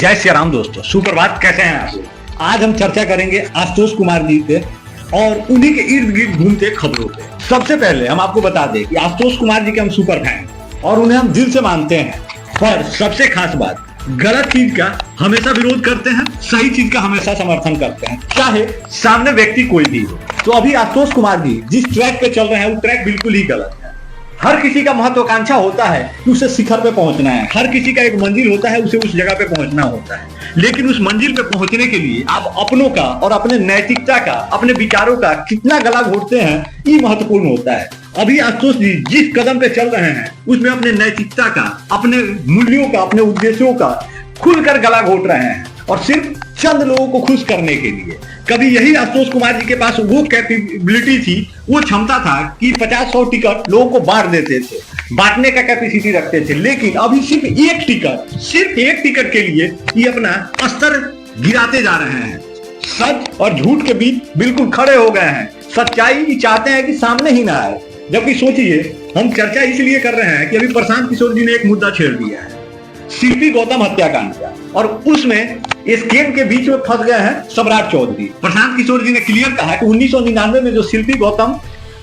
जय श्री राम दोस्तों, सुप्रभात। कैसे हैं आप? आज हम चर्चा करेंगे आशुतोष कुमार जी पे और उन्हीं के इर्द गिर्द घूमते खबरों पे। सबसे पहले हम आपको बता दें कि आशुतोष कुमार जी के हम सुपर फैन और उन्हें हम दिल से मानते हैं। पर सबसे खास बात, गलत चीज का हमेशा विरोध करते हैं, सही चीज का हमेशा समर्थन करते हैं, चाहे सामने व्यक्ति कोई भी हो। तो अभी आशुतोष कुमार जी जिस ट्रैक पे चल रहे हैं वो ट्रैक बिल्कुल ही गलत है। हर किसी का महत्वाकांक्षा होता है कि उसे शिखर पे पहुंचना है, हर किसी का एक मंजिल होता है, उसे उस जगह पे पहुंचना होता है। लेकिन उस मंजिल पे पहुंचने के लिए आप अपनों का और अपने नैतिकता का, अपने विचारों का कितना गला घोटते हैं, ये महत्वपूर्ण होता है। अभी आशुतोष जी जिस कदम पे चल रहे हैं उसमें अपने नैतिकता का, अपने मूल्यों का, अपने उद्देश्यों का खुलकर गला घोट रहे हैं और सिर्फ चंद लोगों को खुश करने के लिए। कभी यही आशुतोष कुमार जी के पास वो कैपेबिलिटी थी, वो क्षमता था कि 50-100 टिकट लोगों को बांट देते थे, बांटने का कैपेसिटी रखते थे। लेकिन अभी सिर्फ एक टिकट के लिए ये अपना स्तर गिराते जा रहे हैं। सच और झूठ के बीच बिल्कुल खड़े हो गए हैं। सच्चाई चाहते हैं कि सामने ही ना आए। जबकि सोचिए, हम चर्चा इसलिए कर रहे हैं कि अभी प्रशांत किशोर जी ने एक मुद्दा छेड़ दिया है, शिल्पी गौतम हत्याकांड का, और उसमें स्कैम के बीच में फंस गए हैं सम्राट चौधरी। प्रशांत किशोर जी ने क्लियर कहा कि 1999 में जो शिल्पी गौतम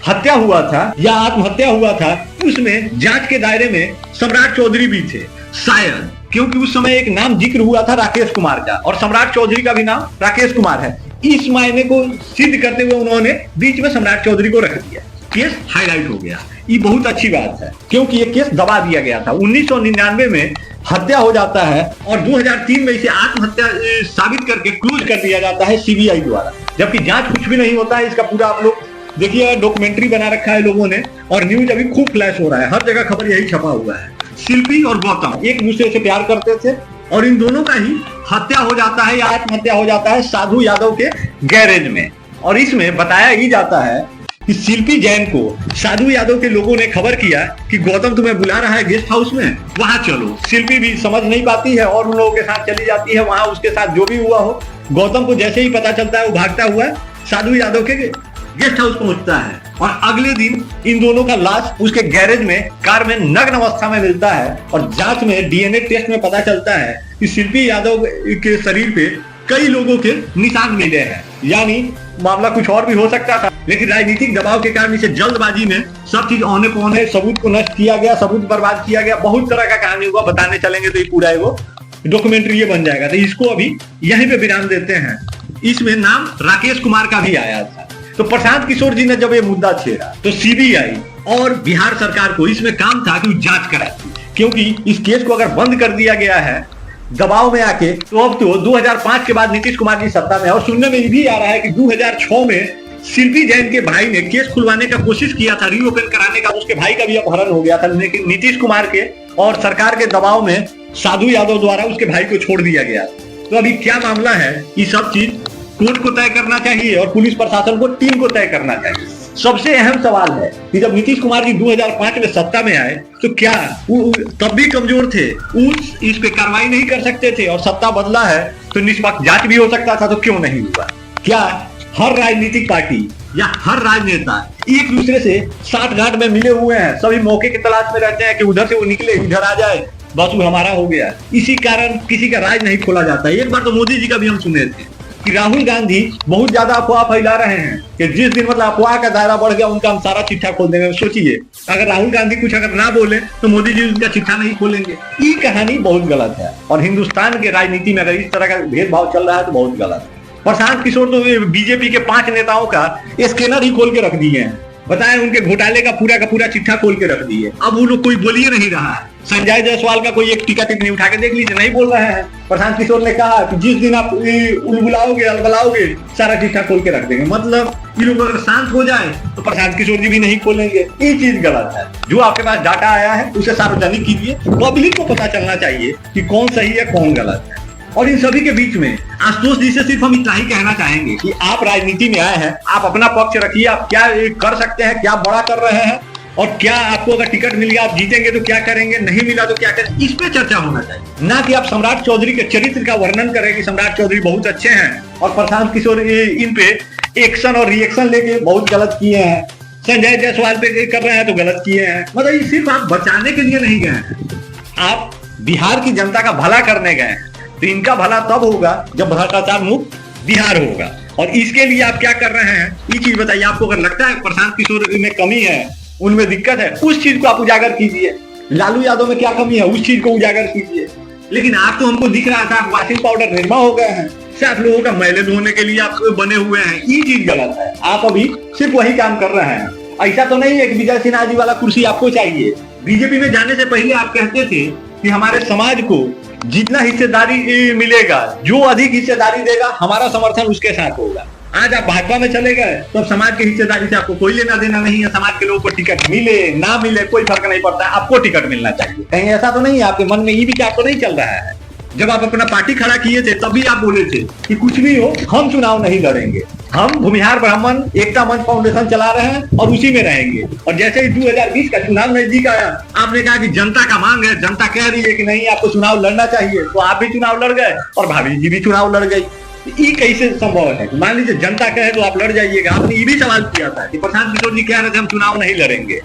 हत्या हुआ था या आत्महत्या हुआ था, उसमें जांच के दायरे में सम्राट चौधरी भी थे, शायद क्योंकि उस समय एक नाम जिक्र हुआ था राकेश कुमार का, और सम्राट चौधरी का भी नाम राकेश कुमार है। इस मायने को सिद्ध करते हुए उन्होंने बीच में सम्राट चौधरी को रख दिया। केस हाईलाइट हो गया। ये बहुत अच्छी बात है क्योंकि ये केस दबा दिया गया था। 1999 में हत्या हो जाता है और 2003 में इसे आत्महत्या साबित करके क्लोज कर दिया जाता है सीबीआई द्वारा, जबकि जांच कुछ भी नहीं होता है। इसका पूरा आप लोग देखिए, डॉक्यूमेंट्री बना रखा है लोगों ने और न्यूज अभी खूब फ्लैश हो रहा है, हर जगह खबर यही छपा हुआ है। शिल्पी और गौतम एक दूसरे से प्यार करते थे और इन दोनों का ही हत्या हो जाता है या आत्महत्या हो जाता है साधु यादव के गैरेज में। और इसमें बताया ही जाता है कि शिल्पी जैन को साधु यादव के लोगों ने खबर किया कि गौतम तुम्हें बुला रहा है गेस्ट हाउस में, वहां चलो। शिल्पी भी समझ नहीं पाती है और उन लोगों के साथ चली जाती है वहां। उसके साथ जो भी हुआ हो, गौतम को जैसे ही पता चलता है वो भागता हुआ साधु यादव के गेस्ट हाउस पहुंचता है और अगले दिन इन दोनों का लाश उसके गैरेज में कार में नग्न अवस्था में मिलता है। और जांच में डीएनए टेस्ट में पता चलता है कि शिल्पी यादव के शरीर पे कई लोगों के निशान मिले हैं। यानी मामला कुछ और भी हो सकता था, लेकिन राजनीतिक दबाव के कारण इसे जल्दबाजी में सब चीज औने पौने, सबूत को नष्ट किया गया, सबूत बर्बाद किया गया। बहुत तरह का कहानी हुआ, बताने चलेंगे तो ये पूरा वो डॉक्यूमेंट्री ये बन जाएगा। तो इसको अभी यहीं पे विराम देते हैं। इसमें नाम राकेश कुमार का भी आया था। तो प्रशांत किशोर जी ने जब ये मुद्दा छेड़ा तो सीबीआई और बिहार सरकार को इसमें काम था कि जांच कराए, क्योंकि इस केस को अगर बंद कर दिया गया है दबाव में आके, तो अब तो 2005 के बाद नीतीश कुमार की सत्ता में। और सुनने में ये भी आ रहा है कि 2006 में शिल्पी जैन के भाई ने केस खुलवाने का कोशिश किया था, रीओपन कराने का, उसके भाई का भी अपहरण हो गया था। लेकिन नीतीश कुमार के और सरकार के दबाव में साधु यादव द्वारा उसके भाई को छोड़ दिया गया। तो अभी क्या मामला है, ये सब चीज कोर्ट को तय करना चाहिए और पुलिस प्रशासन को, टीम को तय करना चाहिए। सबसे अहम सवाल है कि जब नीतीश कुमार जी 2005 में सत्ता में आए तो क्या वो तब भी कमजोर थे, इस पे कार्रवाई नहीं कर सकते थे? और सत्ता बदला है तो निष्पक्ष जांच भी हो सकता था, तो क्यों नहीं हुआ? क्या हर राजनीतिक पार्टी या हर राजनेता एक दूसरे से साठ-गांठ में मिले हुए हैं, सभी मौके की तलाश में रहते हैं कि उधर से वो निकले, इधर आ जाए, बस वो हमारा हो गया? इसी कारण किसी का राज नहीं खोला जाता है। एक बार तो मोदी जी का भी हम सुने थे कि राहुल गांधी बहुत ज्यादा अफवाह फैला रहे हैं कि जिस दिन मतलब अफवाह का दायरा बढ़ गया उनका हम सारा चिट्ठा खोल देंगे। सोचिए, अगर राहुल गांधी कुछ अगर ना बोले तो मोदी जी उनका चिट्ठा नहीं खोलेंगे। ये कहानी बहुत गलत है और हिंदुस्तान के राजनीति में अगर इस तरह का भेदभाव चल रहा है तो बहुत गलत है। प्रशांत किशोर तो बीजेपी के 5 नेताओं का स्कैनर ही खोल के रख दिए हैं, बताएं, उनके घोटाले का पूरा चिट्ठा खोल के रख दिए। अब वो लोग कोई बोलिए नहीं रहा है। संजय जायसवाल का कोई एक टिकट नहीं उठा के देख लीजिए, नहीं बोल रहे हैं। प्रशांत किशोर ने कहा कि जिस दिन आप उलबुलाओगे, अलबलाओगे, सारा चिट्ठा खोल के रख देंगे। मतलब ये लोग अगर शांत हो जाए तो प्रशांत किशोर जी भी नहीं खोलेंगे। ये चीज गलत है। जो आपके पास डाटा आया है उसे सार्वजनिक कीजिए, पब्लिक को पता चलना चाहिए कि कौन सही है कौन गलत है। और इन सभी के बीच में आशुतोष जी से सिर्फ हम इतना ही कहना चाहेंगे कि आप राजनीति में आए हैं, आप अपना पक्ष रखिए। आप क्या कर सकते हैं, क्या बड़ा कर रहे हैं, और क्या आपको अगर टिकट मिल गया, आप जीतेंगे तो क्या करेंगे, नहीं मिला तो क्या करेंगे, इस पे चर्चा होना चाहिए। ना कि आप सम्राट चौधरी के चरित्र का वर्णन करें कि सम्राट चौधरी बहुत अच्छे हैं और प्रशांत किशोर इन पे एक्शन और रिएक्शन लेके बहुत गलत किए हैं, संजय जायसवाल पे कर रहे हैं तो गलत किए हैं। मतलब ये सिर्फ आप बचाने के लिए नहीं गए हैं, आप बिहार की जनता का भला करने गए हैं। तो इनका भला तब होगा जब भ्रष्टाचार मुक्त बिहार होगा। और इसके लिए आप क्या कर रहे हैं, ये चीज बताइए। आपको अगर लगता है प्रशांत किशोर में कमी है, उनमें दिक्कत है, उस चीज को आप उजागर कीजिए। लालू यादव में क्या कमी है, उस चीज को उजागर कीजिए। लेकिन आप तो हमको दिख रहा था आप वॉशिंग पाउडर निर्मा हो गए हैं, सिर्फ लोगों का मैले धोने के लिए आप बने हुए हैं। ये चीज गलत है। आप अभी सिर्फ वही काम कर रहे हैं। ऐसा तो नहीं है कि विजय सिन्हा जी वाला कुर्सी आपको चाहिए। बीजेपी में जाने से पहले आप कहते थे कि हमारे समाज को जितना हिस्सेदारी मिलेगा, जो अधिक हिस्सेदारी देगा हमारा समर्थन उसके साथ होगा। आज आप भाजपा में चले गए तो अब समाज की हिस्सेदारी से आपको कोई लेना देना नहीं है। समाज के लोगों को टिकट मिले ना मिले कोई फर्क नहीं पड़ता है, आपको टिकट मिलना चाहिए। कहीं ऐसा तो नहीं है आपके मन में ये विचार तो नहीं चल रहा है? जब आप अपना पार्टी खड़ा किए थे तभी आप बोले थे कि कुछ भी हो हम चुनाव नहीं लड़ेंगे, हम भूमिहार ब्राह्मण एकता मंच फाउंडेशन चला रहे हैं और उसी में रहेंगे। और जैसे ही 2020 का चुनाव नजदीक आया, आपने कहा कि जनता का मांग है, जनता कह रही है कि नहीं आपको चुनाव लड़ना चाहिए, तो आप भी चुनाव लड़ गए और भाभी जी भी चुनाव लड़ गई। ये कैसे संभव है? मान लीजिए जनता कहे तो आप लड़ जाइएगा। आपने ये भी सवाल किया था कि प्रशांत किशोर जी कह रहे थे हम चुनाव नहीं लड़ेंगे,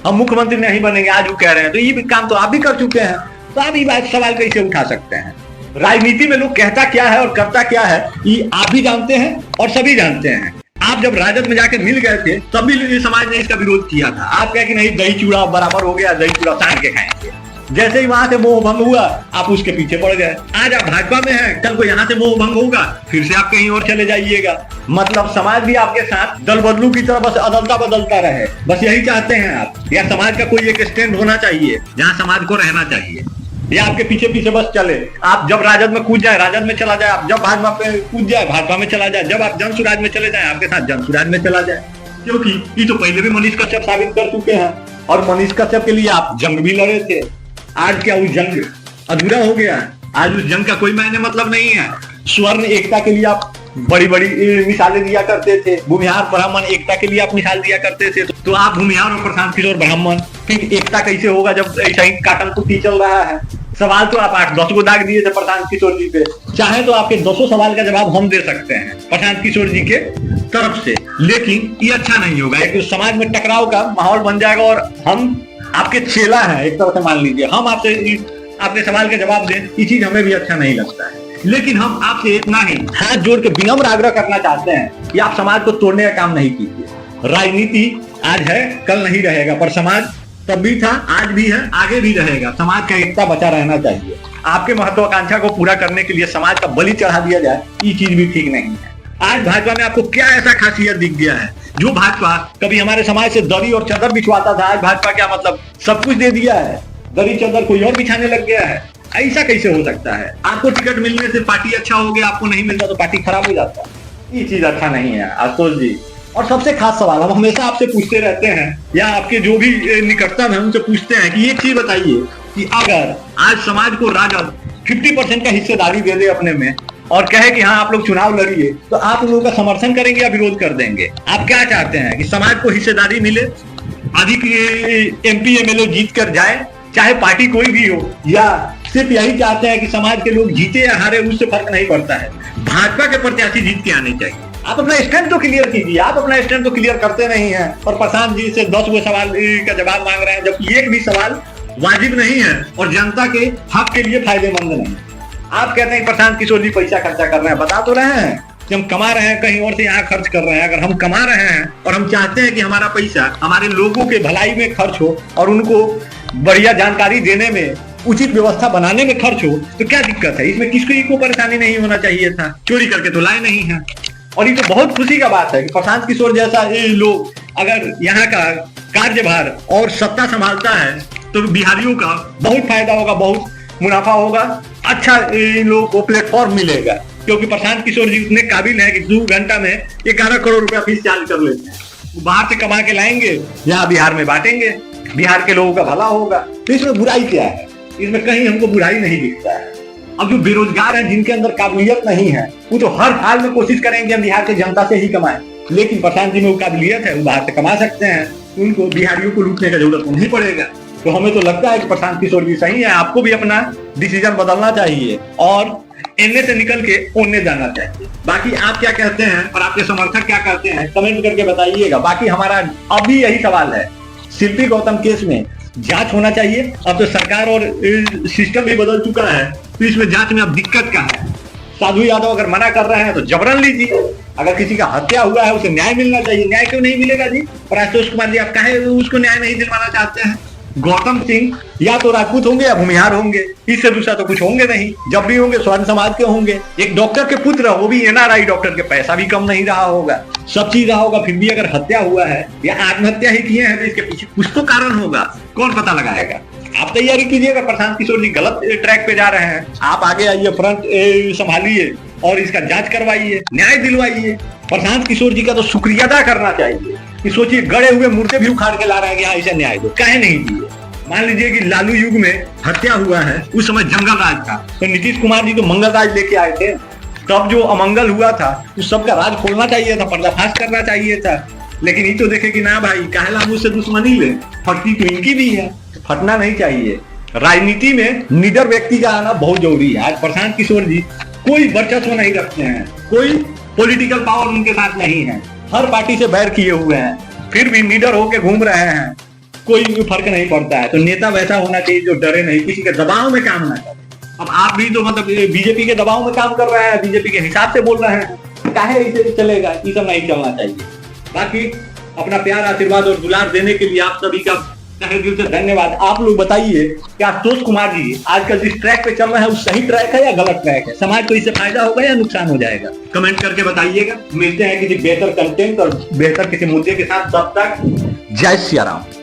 हम मुख्यमंत्री नहीं बनेंगे, आज वो कह रहे हैं, तो ये भी काम तो आप भी कर चुके हैं, तो आप ये बात सवाल कैसे उठा सकते हैं? राजनीति में लोग कहता क्या है और करता क्या है ये आप भी जानते हैं और सभी जानते हैं। आप जब राजद में जाके मिल गए थे तब भी समाज ने इसका विरोध किया था। आप कहे कि नहीं दही चूड़ा बराबर हो गया, दही चूड़ा सान के खाएंगे। जैसे ही वहां से मोह भंग हुआ आप उसके पीछे पड़ गए। आज आप भाजपा में हैं, कल को यहाँ से मोह भंग होगा फिर से आप कहीं और चले जाइएगा। मतलब समाज भी आपके साथ दल बदलू की तरह बस अदलता बदलता रहे, बस यही चाहते हैं आप? या समाज का कोई एक स्टैंड होना चाहिए जहाँ समाज को रहना चाहिए, या आपके पीछे पीछे बस चले? आप जब राजद में कूद जाए राजद में चला जाए, आप जब भाजपा पे कूद जाए भाजपा में चला जाए, जब आप जन सुराज में चले जाए आपके साथ जन सुराज में चला जाए। क्योंकि ये तो पहले भी मनीष कश्यप साबित कर चुके हैं और मनीष कश्यप के लिए आप जंग भी लड़े थे। आज क्या उस जंग अधूरा हो गया? आज उस जंग का कोई मायने मतलब नहीं है। स्वर्ण एकता के लिए आप बड़ी बड़ी मिसालें दिया करते थे, भूमिहार ब्राह्मण एकता के लिए आप मिसाल दिया करते थे। तो आप भूमिहार और प्रशांत किशोर ब्राह्मण, फिर एकता कैसे होगा जब ऐसा ही काटन कुटी चल रहा है? सवाल तो आप 8-10 को दाग दिए थे प्रशांत किशोर जी पे, चाहे तो आपके 200 सवाल का जवाब हम दे सकते हैं प्रशांत किशोर जी के तरफ से, लेकिन ये अच्छा नहीं होगा। एक समाज में टकराव का माहौल बन जाएगा और हम आपके चेला हैं एक तरह से, मान लीजिए हम आपसे आपके सवाल के जवाब दें, ये चीज हमें भी अच्छा नहीं लगता है। लेकिन हम आपसे इतना ही हाथ जोड़ के विनम्र आग्रह करना चाहते हैं कि आप समाज को तोड़ने का काम नहीं कीजिए। राजनीति आज है कल नहीं रहेगा, पर समाज तब भी था आज भी है आगे भी रहेगा। समाज का एकता बचा रहना चाहिए। आपके महत्वाकांक्षा को पूरा करने के लिए समाज का बलि चढ़ा दिया जाए, ये चीज भी ठीक नहीं है। आज भाजपा में आपको क्या ऐसा खासियत दिख गया है? जो भाजपा कभी हमारे समाज से दरी और चादर बिछवाता था, आज भाजपा क्या मतलब सब कुछ दे दिया है, दरी चादर कोई और बिछाने लग गया है। ऐसा कैसे हो सकता है? आपको टिकट मिलने से पार्टी अच्छा हो गया, आपको नहीं मिलता तो पार्टी खराब हो जाता है। ये चीज अच्छा नहीं है आशुतोष जी। और सबसे खास सवाल हम हमेशा आपसे पूछते रहते हैं, या आपके जो भी निकटतम है उनसे पूछते हैं कि एक चीज बताइए कि अगर आज समाज को राजद 50% का हिस्सेदारी दे दे अपने में और कहे कि हाँ आप लोग चुनाव लड़िए, तो आप उन लोगों का समर्थन करेंगे या विरोध कर देंगे? आप क्या चाहते हैं कि समाज को हिस्सेदारी मिले, अधिक MP MLA जीत कर जाए, चाहे पार्टी कोई भी हो, या सिर्फ यही चाहते हैं कि समाज के लोग जीते या हारे उससे फर्क नहीं पड़ता है, भाजपा के प्रत्याशी जीत के आने चाहिए? आप अपना स्टैंड तो क्लियर कीजिए। आप अपना स्टैंड तो क्लियर करते नहीं है और प्रशांत जी से 10 सवाल का जवाब मांग रहे हैं, जबकि एक भी सवाल वाजिब नहीं है और जनता के हक के लिए फायदेमंद नहीं। आप कहते हैं प्रशांत किशोर जी पैसा खर्चा कर रहे हैं, बता तो रहे हैं कि हम कमा रहे हैं, कहीं और से यहाँ खर्च कर रहे हैं। अगर हम कमा रहे हैं और हम चाहते हैं कि हमारा पैसा हमारे लोगों के भलाई में खर्च हो और उनको बढ़िया जानकारी देने में, उचित व्यवस्था बनाने में खर्च हो, तो क्या दिक्कत है? इसमें किसको को परेशानी नहीं होना चाहिए था। चोरी करके तो लाए नहीं है। और ये तो बहुत खुशी का बात है कि प्रशांत किशोर जैसा लोग अगर यहाँ का कार्यभार और सत्ता संभालता है तो बिहारियों का बहुत फायदा होगा, बहुत मुनाफा होगा, अच्छा इन लोगों को प्लेटफॉर्म मिलेगा। क्योंकि प्रशांत किशोर जी उतने काबिल हैं कि 2 घंटा में 11 करोड़ रुपया फीस चार्ज कर लेते हैं। बाहर से कमा के लाएंगे, यहाँ बिहार में बांटेंगे, बिहार के लोगों का भला होगा। तो इसमें बुराई क्या है? इसमें कहीं हमको बुराई नहीं दिखता है। अब जो बेरोजगार हैं, जिनके अंदर काबिलियत नहीं है, वो तो हर हाल में कोशिश करेंगे हम बिहार के जनता से ही कमाएं। लेकिन प्रशांत जी में वो काबिलियत है, वो बाहर से कमा सकते हैं, उनको बिहारियों को लूटने का जरूरत नहीं पड़ेगा। तो हमें तो लगता है कि प्रशांत किशोर जी सही है। आपको भी अपना डिसीजन बदलना चाहिए और इनने से निकल के ओने जाना चाहिए। बाकी आप क्या कहते हैं और आपके समर्थक क्या कहते हैं, कमेंट करके बताइएगा। बाकी हमारा अभी यही सवाल है, शिल्पी गौतम केस में जांच होना चाहिए। अब तो सरकार और सिस्टम भी बदल चुका है, तो इसमें जांच में अब दिक्कत क्या है? साधु यादव अगर मना कर रहे हैं तो जबरन लीजिए। अगर किसी का हत्या हुआ है उसे न्याय मिलना चाहिए, न्याय क्यों नहीं मिलेगा जी? और आशुतोष कुमार जी आप काहे उसको न्याय नहीं दिलवाना चाहते हैं? गौतम सिंह या तो राजपूत होंगे या भूमिहार होंगे, इससे दूसरा तो कुछ होंगे नहीं। जब भी होंगे स्वर्ण समाज के होंगे। एक डॉक्टर के पुत्र, वो भी एनआरआई डॉक्टर के, पैसा भी कम नहीं रहा होगा, सब चीज रहा होगा, फिर भी अगर हत्या हुआ है या आत्महत्या ही किए हैं तो इसके पीछे कुछ तो कारण होगा। कौन पता लगाएगा? आप तैयारी कीजिएगा। प्रशांत किशोर जी गलत ट्रैक पे जा रहे हैं, आप आगे आइए, फ्रंट संभालिए और इसका जांच करवाइए, न्याय दिलवाइए। प्रशांत किशोर जी का तो शुक्रिया अदा करना चाहिए कि सोचिए गड़े हुए मुर्दे भी उखाड़ के ला रहे हैं कि हाँ इसे न्याय दो, काहे नहीं दिए? मान लीजिए कि लालू युग में हत्या हुआ है, उस समय जंगल राज था, तो नीतीश कुमार जी तो मंगल राज लेके आए थे। तब जो अमंगल हुआ था उस सबका राज खोलना चाहिए था, पर्दाफाश करना चाहिए था। लेकिन ये तो देखे कि ना भाई, काहेला मुझसे दुश्मनी ले, फटती तो इनकी भी है, फटना नहीं चाहिए। राजनीति में निडर व्यक्ति का आना बहुत जरूरी है। आज प्रशांत किशोर जी कोई वर्चस्व नहीं रखते हैं, कोई पॉलिटिकल पावर उनके साथ नहीं है, हर पार्टी से बैर किए हुए हैं, फिर भी निडर होके घूम रहे हैं, कोई फर्क नहीं पड़ता है। तो नेता वैसा होना चाहिए जो डरे नहीं, किसी के दबाव में काम ना करे। अब आप भी तो मतलब बीजेपी के दबाव में काम कर रहे हैं, बीजेपी के हिसाब से बोल रहे हैं, काहे इसे चलेगा? ये सब नहीं चलना चाहिए। बाकी अपना प्यार, आशीर्वाद और दुलार देने के लिए आप सभी का तहे दिल से धन्यवाद। आप लोग बताइए कि आशुतोष कुमार जी आजकल जिस ट्रैक पे चल रहे हैं वो सही ट्रैक है या गलत ट्रैक है? समाज को इससे फायदा होगा या नुकसान हो जाएगा? कमेंट करके बताइएगा। मिलते हैं किसी बेहतर कंटेंट और बेहतर किसी मुद्दे के साथ। तब तक जय सिया राम।